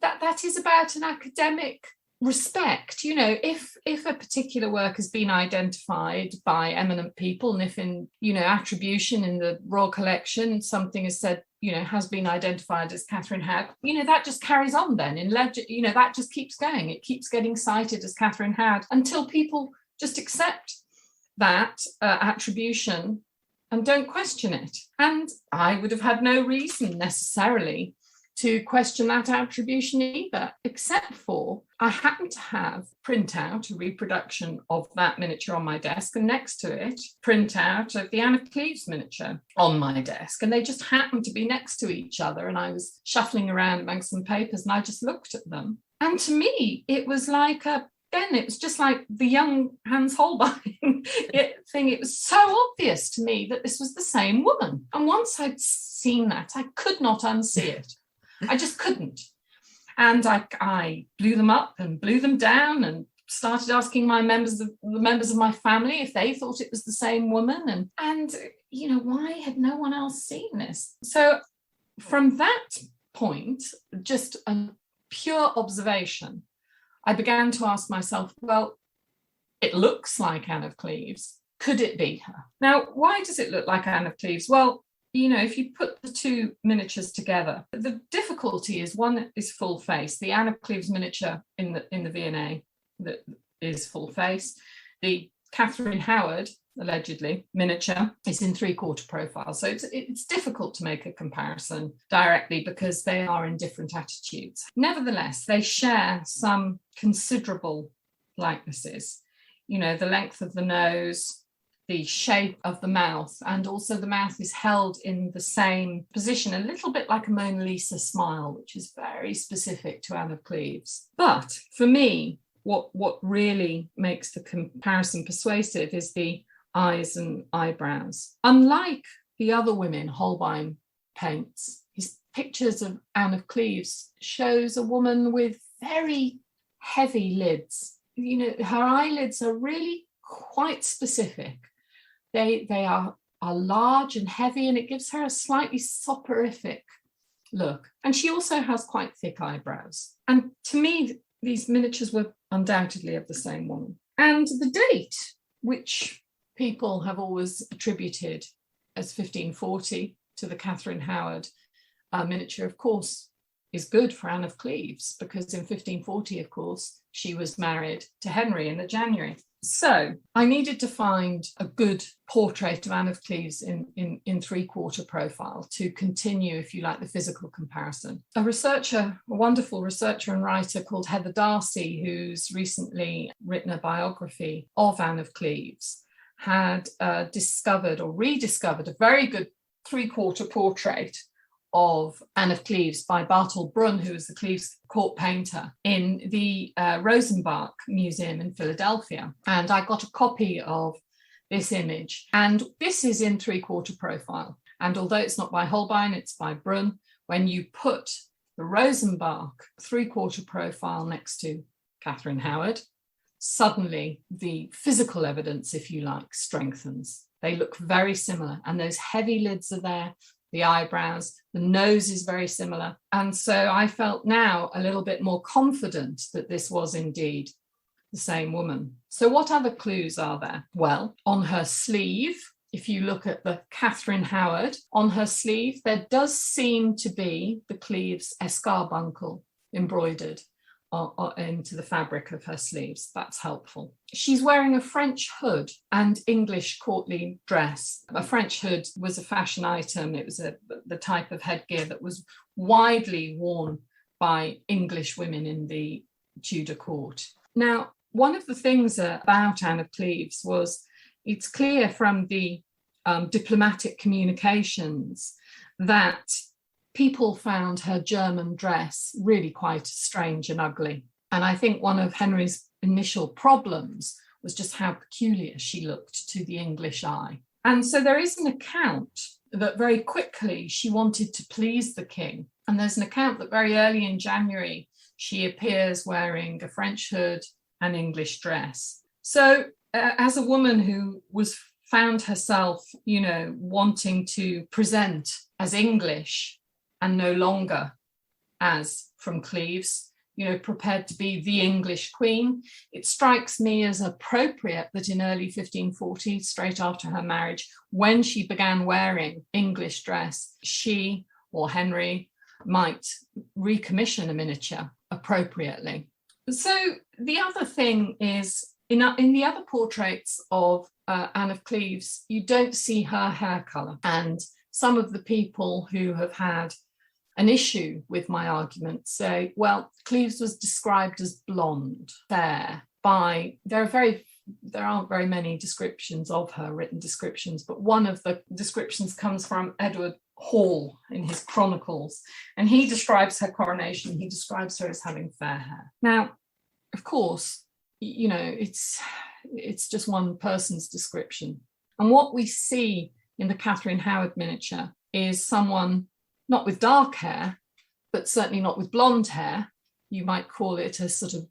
[SPEAKER 2] That is about an academic respect. If a particular work has been identified by eminent people, and if in attribution in the Royal Collection something is said has been identified as Catherine Howard, that just carries on then in legend, that just keeps going. It keeps getting cited as Catherine Howard until people just accept that attribution and don't question it. And I would have had no reason necessarily to question that attribution either, except for I happen to have printout, a reproduction of that miniature on my desk, and next to it, printout of the Anne of Cleves miniature on my desk. And they just happened to be next to each other. And I was shuffling around amongst some papers and I just looked at them. And to me, it was like it was just like the young Hans Holbein thing. It was so obvious to me that this was the same woman. And once I'd seen that, I could not unsee it. I just couldn't. And I blew them up and blew them down and started asking the members of my family if they thought it was the same woman. And why had no one else seen this? So from that point, just a pure observation, I began to ask myself, well, it looks like Anne of Cleves. Could it be her? Now, why does it look like Anne of Cleves? Well, if you put the two miniatures together, the difficulty is one is full face. The Anne of Cleves miniature in the V&A that is full face. The Catherine Howard, allegedly, miniature is in 3/4 profile. So it's difficult to make a comparison directly because they are in different attitudes. Nevertheless, they share some considerable likenesses. The length of the nose, the shape of the mouth, and also the mouth is held in the same position, a little bit like a Mona Lisa smile, which is very specific to Anne of Cleves. But for me, what really makes the comparison persuasive is the eyes and eyebrows. Unlike the other women Holbein paints, his pictures of Anne of Cleves shows a woman with very heavy lids. Her eyelids are really quite specific. They are large and heavy, and it gives her a slightly soporific look. And she also has quite thick eyebrows. And to me, these miniatures were undoubtedly of the same woman. And the date, which people have always attributed as 1540 to the Catherine Howard miniature, of course, is good for Anne of Cleves, because in 1540, of course, she was married to Henry in the January. So I needed to find a good portrait of Anne of Cleves in 3/4 profile to continue, if you like, the physical comparison. A wonderful researcher and writer called Heather Darcy, who's recently written a biography of Anne of Cleves, had discovered or rediscovered a very good 3/4 portrait of Anne of Cleves by Barthold Brunn, who was the Cleves court painter, in the Rosenbach Museum in Philadelphia. And I got a copy of this image. And this is in 3/4 profile. And although it's not by Holbein, it's by Brunn. When you put the Rosenbach 3/4 profile next to Catherine Howard, suddenly the physical evidence, if you like, strengthens. They look very similar. And those heavy lids are there. The eyebrows, the nose is very similar. And so I felt now a little bit more confident that this was indeed the same woman. So what other clues are there? Well, on her sleeve, if you look at the Catherine Howard, on her sleeve, there does seem to be the Cleves escarbuncle embroidered into the fabric of her sleeves. That's helpful. She's wearing a French hood and English courtly dress. A French hood was a fashion item. It was the type of headgear that was widely worn by English women in the Tudor court. Now, one of the things about Anne of Cleves was, it's clear from the diplomatic communications that people found her German dress really quite strange and ugly. And I think one of Henry's initial problems was just how peculiar she looked to the English eye. And so there is an account that very quickly she wanted to please the king. And there's an account that very early in January, she appears wearing a French hood and English dress. So as a woman who found herself, wanting to present as English and no longer as from Cleves, prepared to be the English queen, it strikes me as appropriate that in early 1540, straight after her marriage, when she began wearing English dress, she or Henry might recommission a miniature appropriately. So the other thing is, in the other portraits of Anne of Cleves, you don't see her hair colour. And some of the people who have had an issue with my argument say, well, Cleves was described as blonde, fair, there aren't very many descriptions of her, written descriptions, but one of the descriptions comes from Edward Hall in his chronicles, and he describes her coronation, he describes her as having fair hair. Now, of course, it's just one person's description. And what we see in the Catherine Howard miniature is someone not with dark hair, but certainly not with blonde hair. You might call it a sort of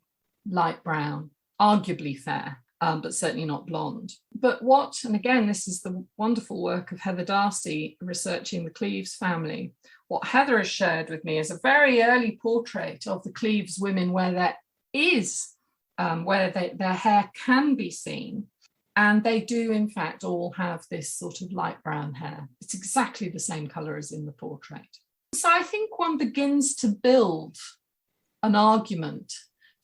[SPEAKER 2] light brown, arguably fair, but certainly not blonde. But and again, this is the wonderful work of Heather Darcy researching the Cleves family. What Heather has shared with me is a very early portrait of the Cleves women where there is, their hair can be seen. And they do, in fact, all have this sort of light brown hair. It's exactly the same colour as in the portrait. So I think one begins to build an argument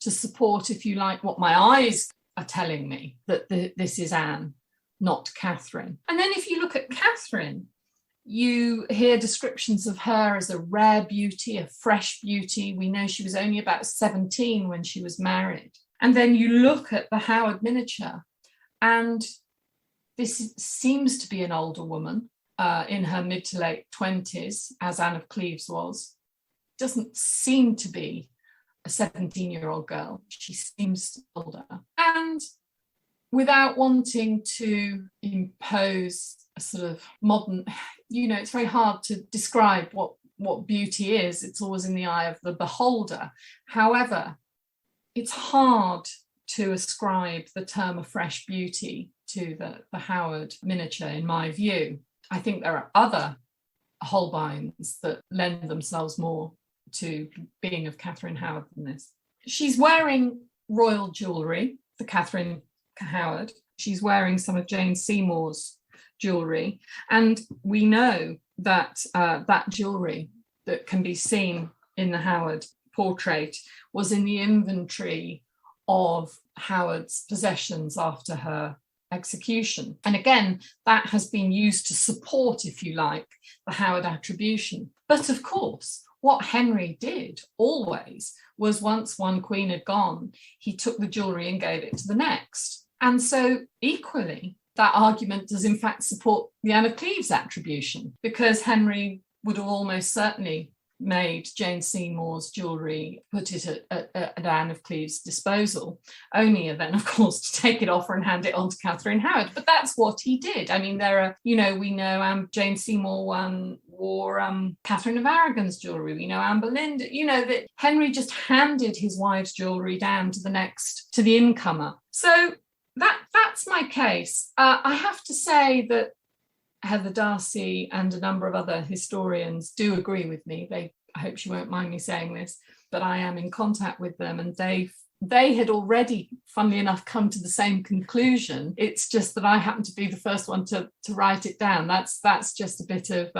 [SPEAKER 2] to support, if you like, what my eyes are telling me, that this is Anne, not Catherine. And then if you look at Catherine, you hear descriptions of her as a rare beauty, a fresh beauty. We know she was only about 17 when she was married. And then you look at the Howard miniature, and this seems to be an older woman in her mid to late 20s, as Anne of Cleves was. Doesn't seem to be a 17-year-old girl. She seems older. And without wanting to impose a sort of modern, it's very hard to describe what beauty is. It's always in the eye of the beholder. However, it's hard to ascribe the term of fresh beauty to the Howard miniature, in my view. I think there are other Holbeins that lend themselves more to being of Catherine Howard than this. She's wearing royal jewellery, the Catherine Howard. She's wearing some of Jane Seymour's jewellery. And we know that that jewellery that can be seen in the Howard portrait was in the inventory of Howard's possessions after her execution. And again, that has been used to support, if you like, the Howard attribution. But of course, what Henry did always was, once one queen had gone, he took the jewellery and gave it to the next. And so equally, that argument does in fact support the Anne of Cleves attribution, because Henry would have almost certainly made Jane Seymour's jewellery, put it at Anne of Cleves' disposal, only then, of course, to take it off her and hand it on to Catherine Howard. But that's what he did. I mean, there are, we know Jane Seymour wore Catherine of Aragon's jewellery. We know Anne Boleyn, that Henry just handed his wife's jewellery down to the incomer. So that's my case. I have to say that Heather Darcy and a number of other historians do agree with me. I hope she won't mind me saying this, but I am in contact with them, and they had already, funnily enough, come to the same conclusion. It's just that I happened to be the first one to write it down. That's just a bit of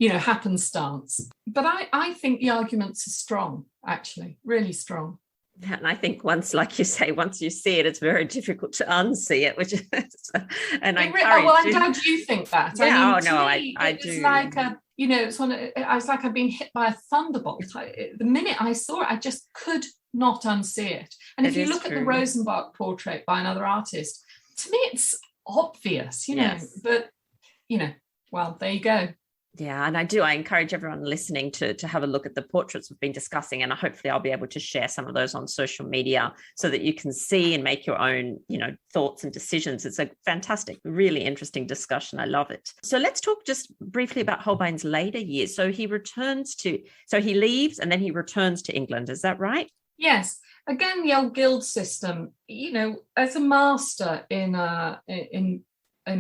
[SPEAKER 2] happenstance. But I think the arguments are strong, actually, really strong.
[SPEAKER 1] And I think once, like you say, once you see it, it's very difficult to unsee it, which is, and I encourage
[SPEAKER 2] well, I'm
[SPEAKER 1] you.
[SPEAKER 2] glad you think that.
[SPEAKER 1] Yeah,
[SPEAKER 2] I mean,
[SPEAKER 1] oh
[SPEAKER 2] to
[SPEAKER 1] no,
[SPEAKER 2] me,
[SPEAKER 1] I
[SPEAKER 2] it was
[SPEAKER 1] do.
[SPEAKER 2] like I was like I've been hit by a thunderbolt. The minute I saw it, I just could not unsee it. And if you look at the Rosenbach portrait by another artist, to me, it's obvious,
[SPEAKER 1] yes.
[SPEAKER 2] but well, there you go.
[SPEAKER 1] Yeah, and I encourage everyone listening to have a look at the portraits we've been discussing, and hopefully I'll be able to share some of those on social media so that you can see and make your own, thoughts and decisions. It's a fantastic, really interesting discussion. I love it. So let's talk just briefly about Holbein's later years. So he leaves and then he returns to England. Is that right?
[SPEAKER 2] Yes. Again, the old guild system, as a master in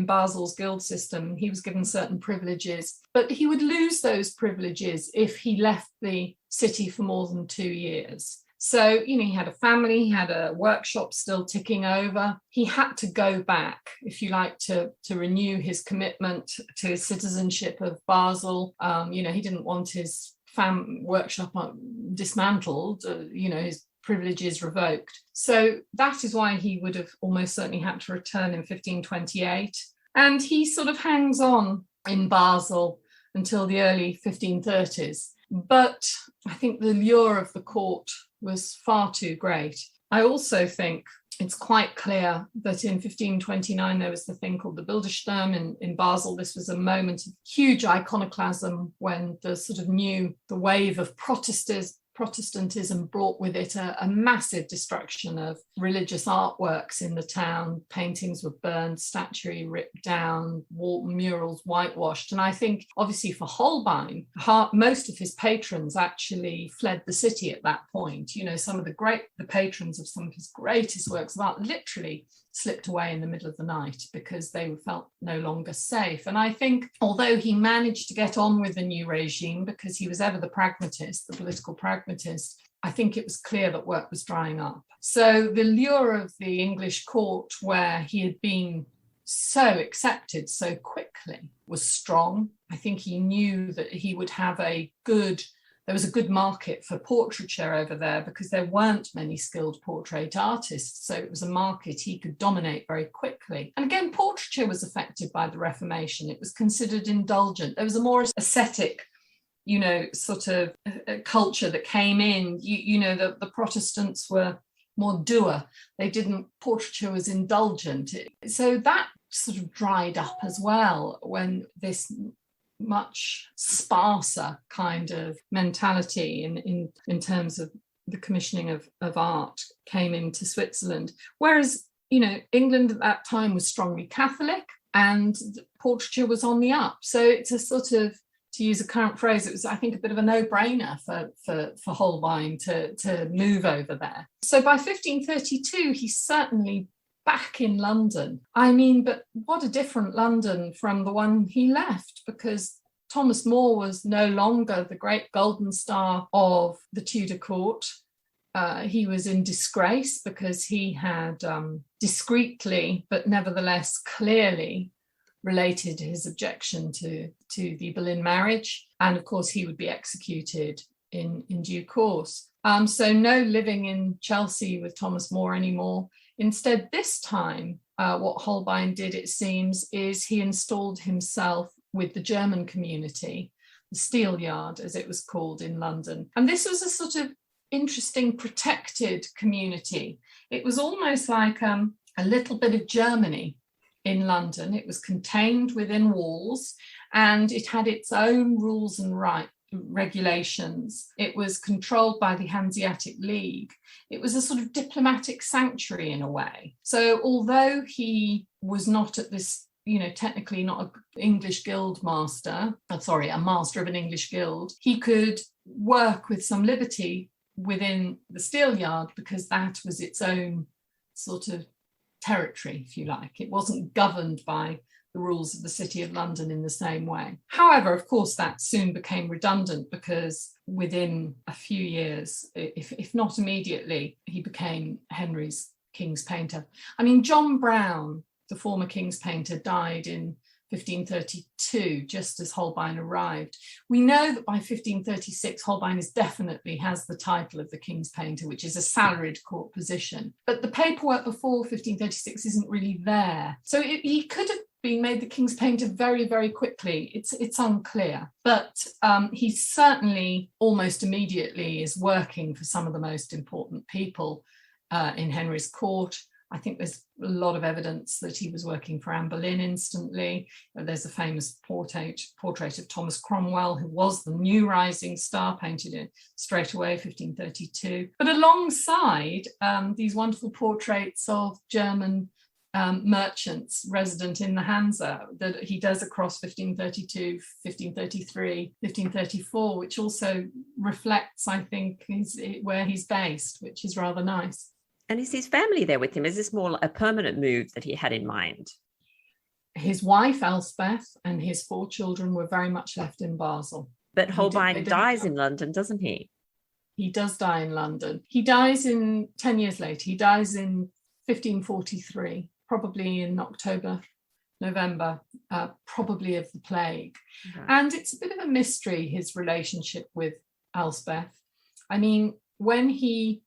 [SPEAKER 2] Basel's guild system, he was given certain privileges, but he would lose those privileges if he left the city for more than 2 years. So, he had a family, he had a workshop still ticking over. He had to go back, if you like, to renew his commitment to his citizenship of Basel. He didn't want his workshop dismantled, his privileges revoked. So that is why he would have almost certainly had to return in 1528. And he sort of hangs on in Basel until the early 1530s. But I think the lure of the court was far too great. I also think it's quite clear that in 1529 there was the thing called the Bildersturm in Basel. This was a moment of huge iconoclasm when the wave of Protestantism brought with it a massive destruction of religious artworks in the town. Paintings were burned, statuary ripped down, murals whitewashed. And I think, obviously, for Holbein, most of his patrons actually fled the city at that point. Some of the patrons of some of his greatest works of art literally slipped away in the middle of the night because they felt no longer safe. And I think, although he managed to get on with the new regime because he was ever the pragmatist, the political pragmatist, I think it was clear that work was drying up. So the lure of the English court, where he had been so accepted so quickly, was strong. I think he knew that he would have there was a good market for portraiture over there because there weren't many skilled portrait artists. So it was a market he could dominate very quickly. And again, portraiture was affected by the Reformation. It was considered indulgent. There was a more ascetic, sort of culture that came in. The Protestants were more doer. Portraiture was indulgent. So that sort of dried up as well when this much sparser kind of mentality in terms of the commissioning of art came into Switzerland. Whereas, England at that time was strongly Catholic and portraiture was on the up. So it's a sort of, to use a current phrase, it was, I think, a bit of a no-brainer for Holbein to move over there. So by 1532, he's certainly back in London. I mean, but what a different London from the one he left, because Thomas More was no longer the great golden star of the Tudor court. He was in disgrace because he had discreetly, but nevertheless clearly, related his objection to the Boleyn marriage. And of course, he would be executed in due course. So no living in Chelsea with Thomas More anymore. Instead, this time, what Holbein did, it seems, is he installed himself with the German community, the Steelyard, as it was called in London. And this was a sort of interesting, protected community. It was almost like a little bit of Germany in London. It was contained within walls and it had its own rules and regulations. It was controlled by the Hanseatic League. It was a sort of diplomatic sanctuary in a way. So although he was not at this, technically not an English guild master, a master of an English guild, he could work with some liberty within the Steelyard because that was its own sort of territory, if you like. It wasn't governed by the rules of the City of London in the same way. However, of course, that soon became redundant because within a few years, if not immediately, he became Henry's King's Painter. I mean, John Brown, the former King's Painter, died in 1532, just as Holbein arrived. We know that by 1536, Holbein definitely has the title of the King's Painter, which is a salaried court position. But the paperwork before 1536 isn't really there. So he could have been made the King's Painter very, very quickly. It's unclear. But he certainly almost immediately is working for some of the most important people in Henry's court. I think there's a lot of evidence that he was working for Anne Boleyn instantly. There's a famous portrait of Thomas Cromwell, who was the new rising star, painted in straight away, 1532. But alongside these wonderful portraits of German merchants resident in the Hansa that he does across 1532, 1533, 1534, which also reflects, I think, where he's based, which is rather nice.
[SPEAKER 1] And is his family there with him? Is this more a permanent move that he had in mind?
[SPEAKER 2] His wife, Elspeth, and his 4 children were very much left in Basel.
[SPEAKER 1] But Holbein dies in London, doesn't he?
[SPEAKER 2] He does die in London. He dies 10 years later. He dies in 1543, probably in October, November, probably of the plague. Okay. And it's a bit of a mystery, his relationship with Elspeth. I mean, when he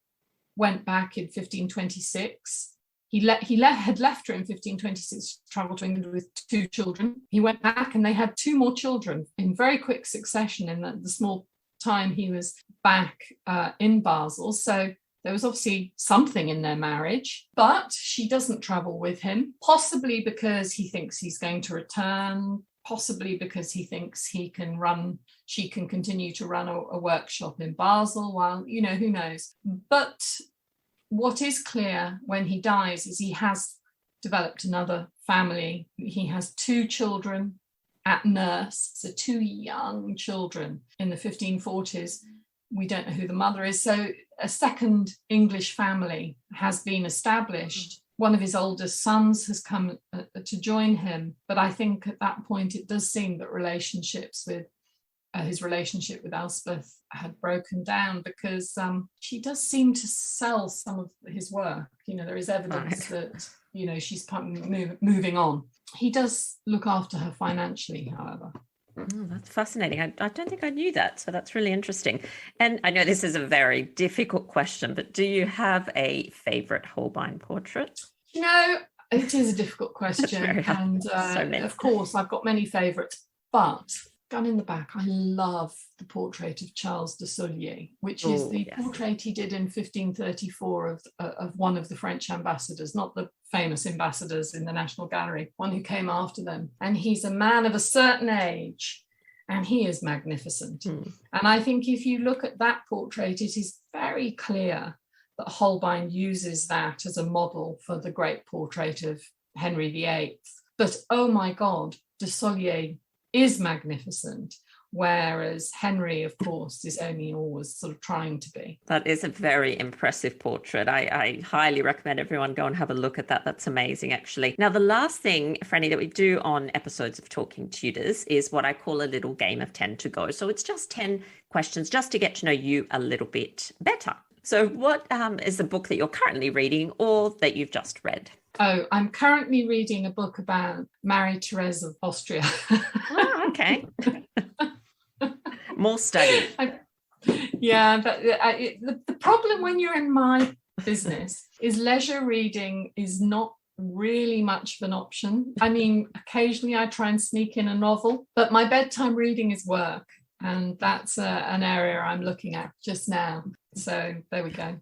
[SPEAKER 2] went back in 1526. He had left her in 1526 to travel to England with 2 children. He went back and they had 2 more children in very quick succession in the small time he was back in Basel. So there was obviously something in their marriage, but she doesn't travel with him, possibly because he thinks he's going to return, possibly because he thinks she can continue to run a workshop in Basel while, who knows. But what is clear when he dies is he has developed another family. He has 2 children at nurse, so 2 young children in the 1540s. We don't know who the mother is. So a second English family has been established. One of his oldest sons has come to join him. But I think at that point, it does seem that his relationship with Elspeth had broken down, because she does seem to sell some of his work. There is evidence that, she's moving on. He does look after her financially, however.
[SPEAKER 1] Oh, that's fascinating. I don't think I knew that. So that's really interesting. And I know this is a very difficult question, but do you have a favourite Holbein portrait?
[SPEAKER 2] It is a difficult question. And of course, I've got many favourites, but gun in the back, I love the portrait of Charles de Solier, which is the portrait he did in 1534 of one of the French ambassadors, not the famous ambassadors in the National Gallery, one who came after them. And he's a man of a certain age, and he is magnificent. And I think if you look at that portrait, it is very clear that Holbein uses that as a model for the great portrait of Henry VIII. But, oh my God, de Solier is magnificent, whereas Henry, of course, is only always sort of trying to be.
[SPEAKER 1] That is a very impressive portrait. I highly recommend everyone go and have a look at that. That's amazing, actually. Now, the last thing, Franny, that we do on episodes of Talking Tudors is what I call a little game of 10 to go. So it's just 10 questions just to get to know you a little bit better. So what is the book that you're currently reading or that you've just read?
[SPEAKER 2] Oh, I'm currently reading a book about Marie Therese of Austria.
[SPEAKER 1] Oh, okay. More study.
[SPEAKER 2] But the problem when you're in my business is leisure reading is not really much of an option. I mean, occasionally I try and sneak in a novel, but my bedtime reading is work. And that's an area I'm looking at just now. So there we go.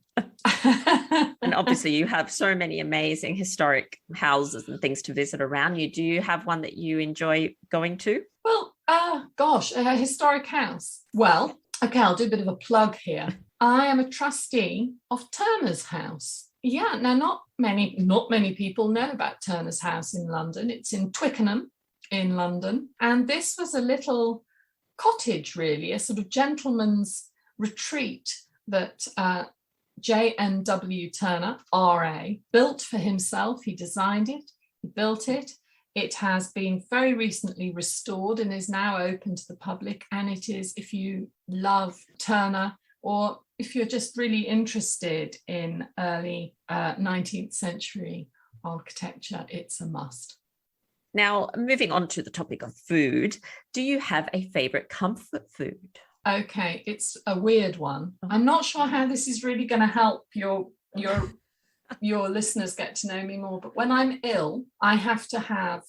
[SPEAKER 1] And obviously you have so many amazing historic houses and things to visit around you. Do you have one that you enjoy going to?
[SPEAKER 2] Well, a historic house. Well, okay, I'll do a bit of a plug here. I am a trustee of Turner's House. Yeah, now not many people know about Turner's House in London. It's in Twickenham in London. And this was a little cottage, really, a sort of gentleman's retreat that J.N.W. Turner, R.A., built for himself. He designed it, he built it. It has been very recently restored and is now open to the public. And it is, if you love Turner, or if you're just really interested in early 19th century architecture, it's a must.
[SPEAKER 1] Now, moving on to the topic of food, do you have a favorite comfort food?
[SPEAKER 2] Okay, it's a weird one. I'm not sure how this is really going to help your listeners get to know me more, but when I'm ill, I have to have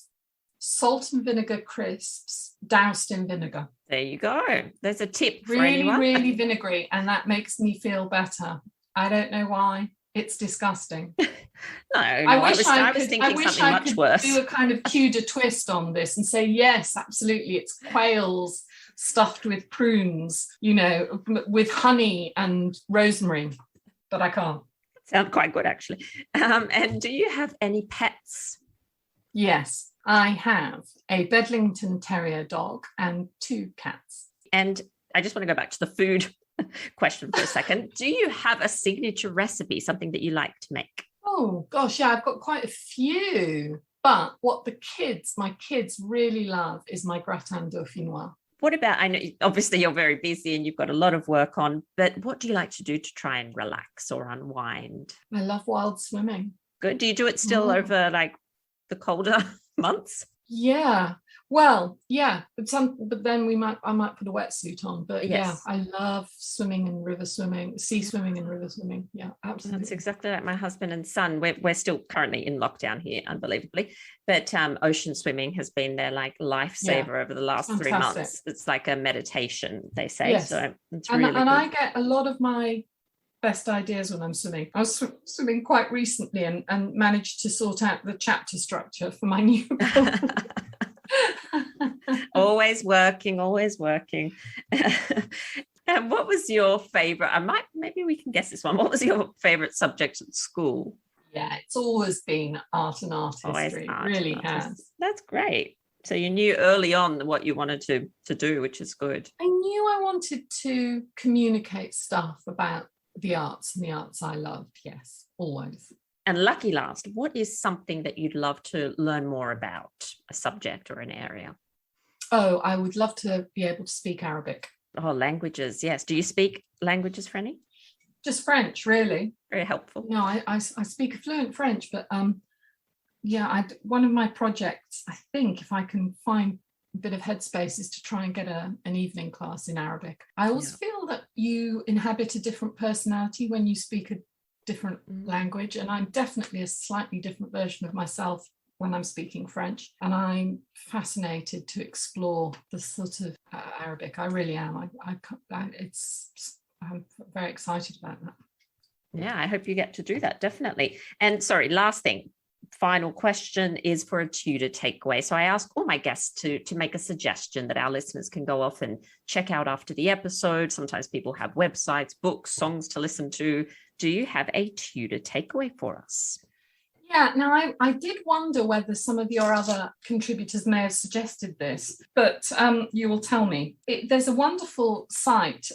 [SPEAKER 2] salt and vinegar crisps doused in vinegar.
[SPEAKER 1] There you go. There's a tip for
[SPEAKER 2] really,
[SPEAKER 1] anyone.
[SPEAKER 2] really vinegary, and that makes me feel better. I don't know why. It's disgusting. I wish I could
[SPEAKER 1] worse.
[SPEAKER 2] Do a kind of Tudor twist on this and say, yes, absolutely, it's quails stuffed with prunes, with honey and rosemary, but I can't.
[SPEAKER 1] Sounds quite good, actually. And do you have any pets?
[SPEAKER 2] Yes, I have a Bedlington Terrier dog and 2 cats.
[SPEAKER 1] And I just want to go back to the food question for a second. Do you have a signature recipe, something that you like to make?
[SPEAKER 2] Oh, gosh, yeah, I've got quite a few. But what my kids really love is my gratin dauphinois.
[SPEAKER 1] What about, I know obviously you're very busy and you've got a lot of work on, but what do you like to do to try and relax or unwind?
[SPEAKER 2] I love wild swimming.
[SPEAKER 1] Good. Do you do it still over like the colder months?
[SPEAKER 2] Yeah. Well, yeah, but then I might put a wetsuit on. But yes. Yeah, I love swimming and river swimming, sea swimming and river swimming. Yeah, absolutely.
[SPEAKER 1] That's exactly like my husband and son. We're still currently in lockdown here, unbelievably. But ocean swimming has been their like lifesaver over the last 3 months. It's like a meditation, they say. Yes. So it's really good.
[SPEAKER 2] I get a lot of my best ideas when I'm swimming. I was swimming quite recently and managed to sort out the chapter structure for my new book.
[SPEAKER 1] Always working. And what was your favorite? Maybe we can guess this one. What was your favorite subject at school?
[SPEAKER 2] Yeah, it's always been art and art history. It really has.
[SPEAKER 1] That's great. So you knew early on what you wanted to do, which is good.
[SPEAKER 2] I knew I wanted to communicate stuff about the arts and the arts I loved. Yes, always.
[SPEAKER 1] And lucky last, what is something that you'd love to learn more about, a subject or an area?
[SPEAKER 2] Oh, I would love to be able to speak Arabic.
[SPEAKER 1] Oh, languages, yes. Do you speak languages, Franny?
[SPEAKER 2] Just French, really.
[SPEAKER 1] Very helpful.
[SPEAKER 2] No, I speak a fluent French, but one of my projects, I think, if I can find a bit of headspace, is to try and get an evening class in Arabic. I also feel that you inhabit a different personality when you speak a different language, and I'm definitely a slightly different version of myself when I'm speaking French, and I'm fascinated to explore the sort of Arabic. I really am. I'm very excited about that.
[SPEAKER 1] Yeah, I hope you get to do that, definitely. And sorry, last thing, final question is for a Tudor takeaway. So I ask all my guests to make a suggestion that our listeners can go off and check out after the episode. Sometimes people have websites, books, songs to listen to. Do you have a Tudor takeaway for us?
[SPEAKER 2] Yeah, now I did wonder whether some of your other contributors may have suggested this, but you will tell me. There's a wonderful site,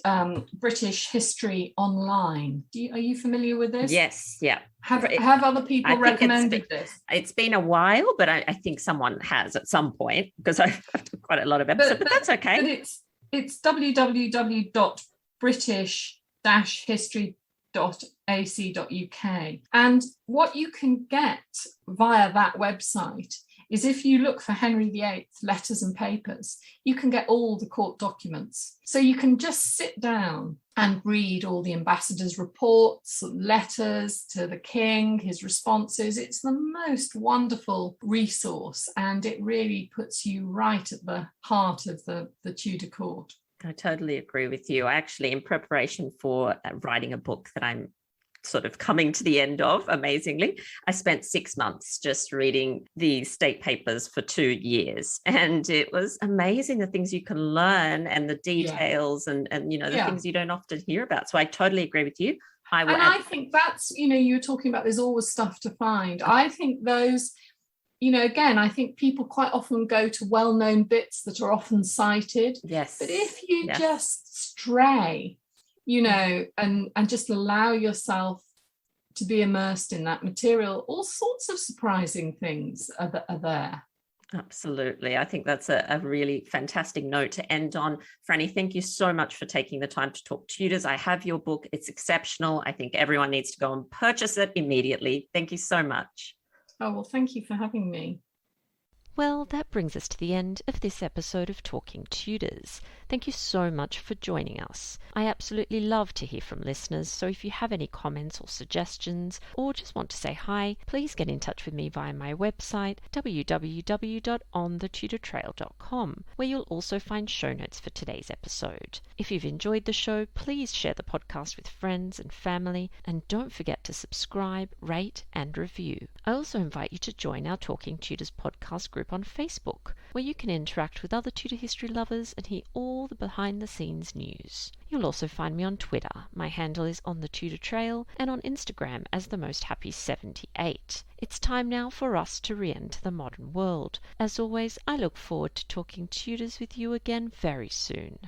[SPEAKER 2] British History Online. Are you familiar with this?
[SPEAKER 1] Yes, yeah.
[SPEAKER 2] Have other people recommended this?
[SPEAKER 1] It's been a while, but I think someone has at some point, because I've done quite a lot of episodes, but that's okay.
[SPEAKER 2] But it's www.british-history.ac.uk, and what you can get via that website is, if you look for Henry VIII letters and papers, you can get all the court documents. So you can just sit down and read all the ambassadors' reports, letters to the king, his responses. It's the most wonderful resource, and it really puts you right at the heart of the Tudor court.
[SPEAKER 1] I totally agree with you. I actually, in preparation for writing a book that I'm sort of coming to the end of, amazingly, I spent 6 months just reading the state papers for 2 years. And it was amazing, the things you can learn and the details and the things you don't often hear about. So I totally agree with you.
[SPEAKER 2] I think that's, you were talking about there's always stuff to find. I think those... again, I think people quite often go to well-known bits that are often cited.
[SPEAKER 1] Yes.
[SPEAKER 2] But if you just stray, and just allow yourself to be immersed in that material, all sorts of surprising things are there.
[SPEAKER 1] Absolutely. I think that's a really fantastic note to end on. Franny, thank you so much for taking the time to talk Tudors. I have your book. It's exceptional. I think everyone needs to go and purchase it immediately. Thank you so much.
[SPEAKER 2] Oh, well, thank you for having me.
[SPEAKER 1] Well, that brings us to the end of this episode of Talking Tudors. Thank you so much for joining us. I absolutely love to hear from listeners, so if you have any comments or suggestions, or just want to say hi, please get in touch with me via my website, www.onthetudortrail.com, where you'll also find show notes for today's episode. If you've enjoyed the show, please share the podcast with friends and family, and don't forget to subscribe, rate, and review. I also invite you to join our Talking Tudors podcast group on Facebook, where you can interact with other Tudor history lovers and hear all the behind-the-scenes news. You'll also find me on Twitter. My handle is On the Tudor Trail, and on Instagram as The Most Happy 78. It's time now for us to re-enter the modern world. As always, I look forward to talking Tudors with you again very soon.